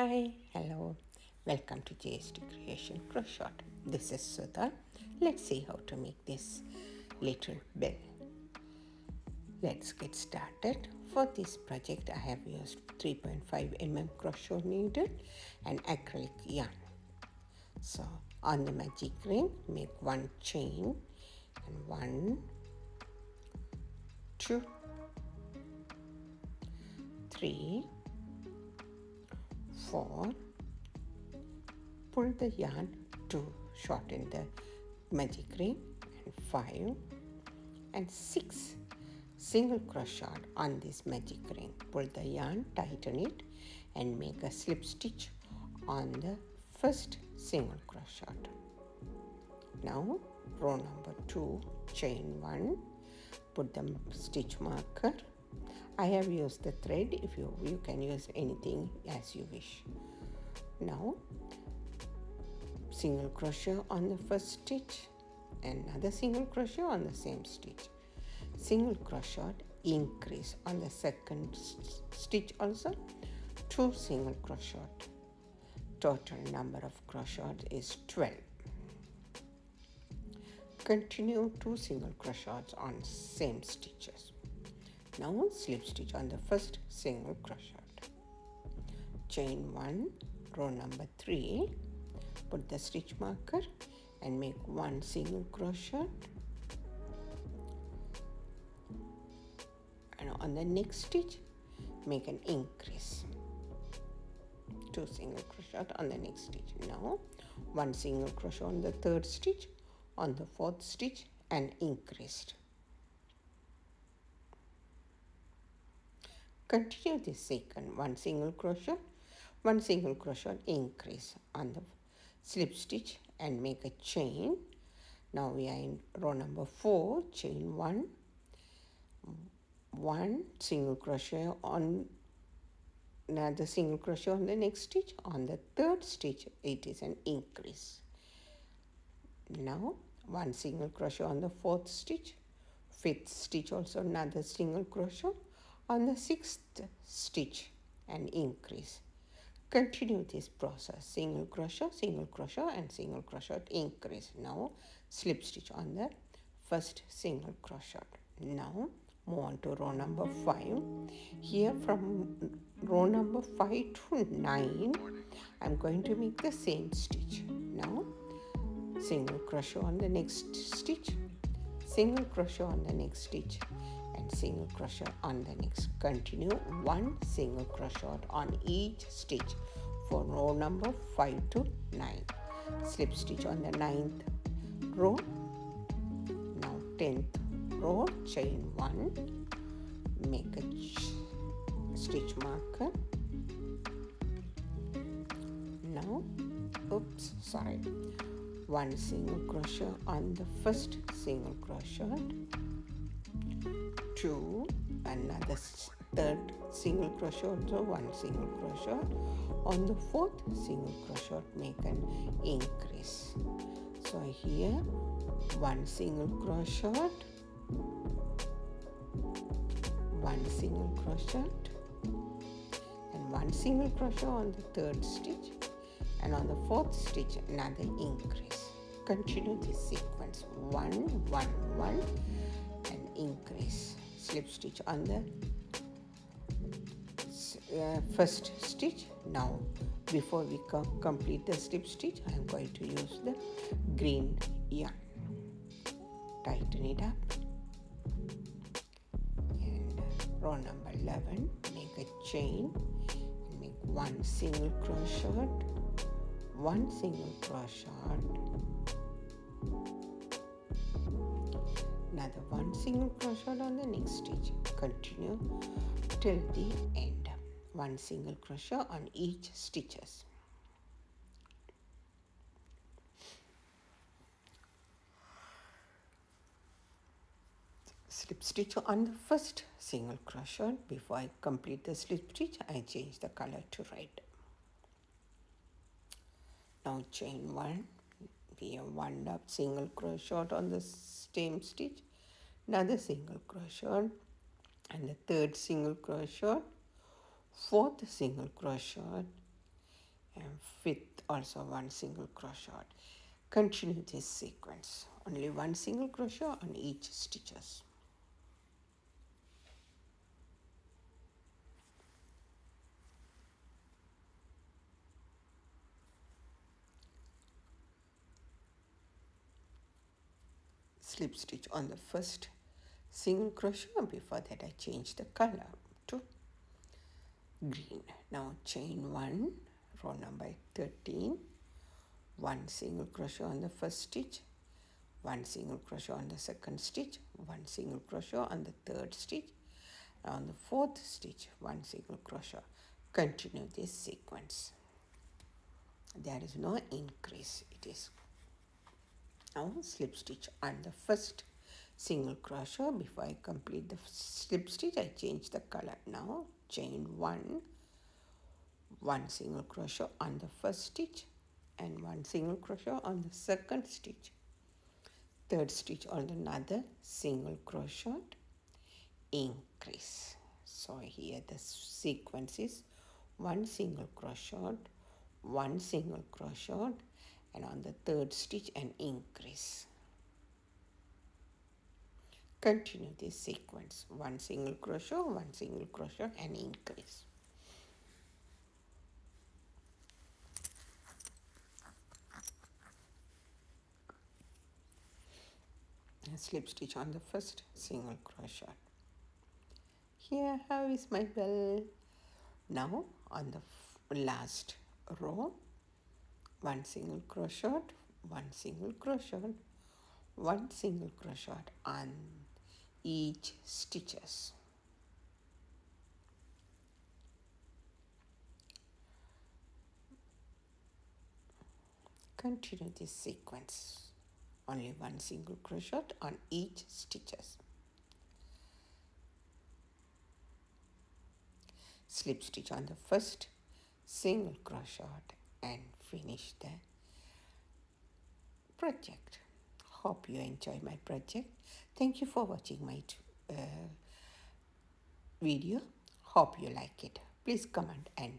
Hi, hello, welcome to JST Creation Crochet. This is Sudha. Let's see how to make this little bell. Let's get started. For this project, I have used 3.5 mm crochet needle and acrylic yarn. So, on the magic ring, make one chain and 1, 2, 3, 4. Pull the yarn to shorten the magic ring, and 5 and 6 single crochet on this magic ring. Pull the yarn, tighten it and make a slip stitch on the first single crochet. Now row number 2, chain 1, put the stitch marker. I have used the thread. If you can use anything as you wish. Now single crochet on the first stitch, another single crochet on the same stitch, single crochet, increase on the second stitch also, 2 single crochet. Total number of crochets is 12. Continue 2 single crochets on same stitches. Now slip stitch on the first single crochet, chain 1, row number 3, put the stitch marker and make 1 single crochet, and on the next stitch make an increase, 2 single crochet on the next stitch. Now 1 single crochet on the third stitch, on the fourth stitch and increased. Continue this sequence, 1 single crochet, 1 single crochet, increase on the slip stitch and make a chain. Now we are in row number 4, chain 1, 1 single crochet on another single crochet on the next stitch, on the third stitch it is an increase. Now 1 single crochet on the fourth stitch, fifth stitch also another single crochet, on the sixth stitch and increase. Continue this process, single crochet and single crochet, increase. Now slip stitch on the first single crochet. Now move on to row number 5. Here from row number 5 to 9 I'm going to make the same stitch. Now single crochet on the next stitch, single crochet on the next stitch and single crochet on the next. Continue 1 single crochet on each stitch for row number 5 to 9. Slip stitch on the 9th row. Now 10th row, chain 1, make a stitch marker. Now 1 single crochet on the first single crochet, 2, another third single crochet also, 1 single crochet, on the fourth single crochet make an increase. So here 1 single crochet, 1 single crochet and 1 single crochet on the third stitch, and on the fourth stitch another increase. Continue this sequence, 1 1 1 and increase. Slip stitch on the first stitch. Now before we complete the slip stitch I am going to use the green yarn. Tighten it up and row number 11, make a chain and make 1 single crochet, 1 single crochet, another 1 single crochet on the next stitch. Continue till the end, 1 single crochet on each stitches. Slip stitch on the first single crochet. Before I complete the slip stitch I change the color to red. Now chain 1, we have 1 up single crochet on the same stitch, another single crochet and the third single crochet, fourth single crochet and fifth also one single crochet. Continue this sequence, only one single crochet on each stitches. Slip stitch on the first single crochet. Before that I change the color to green. Now chain 1, row number 13, one single crochet on the first stitch, one single crochet on the second stitch, one single crochet on the third stitch, on the fourth stitch one single crochet. Continue this sequence. There is no increase, it is. Now slip stitch on the first single crochet. Before I complete the slip stitch I change the color. Now chain 1, one single crochet on the first stitch and one single crochet on the second stitch. Third stitch on another single crochet, increase. So here the sequence is one single crochet, one single crochet, and on the third stitch an increase. Continue this sequence, one single crochet and increase. And slip stitch on the first single crochet. Here how is my bell? Now on the last row, one single crochet, one single crochet, one single crochet on each stitches. Continue this sequence, only one single crochet on each stitches. Slip stitch on the first single crochet and finish the project. Hope you enjoy my project. Thank you for watching my video. Hope you like it. Please comment and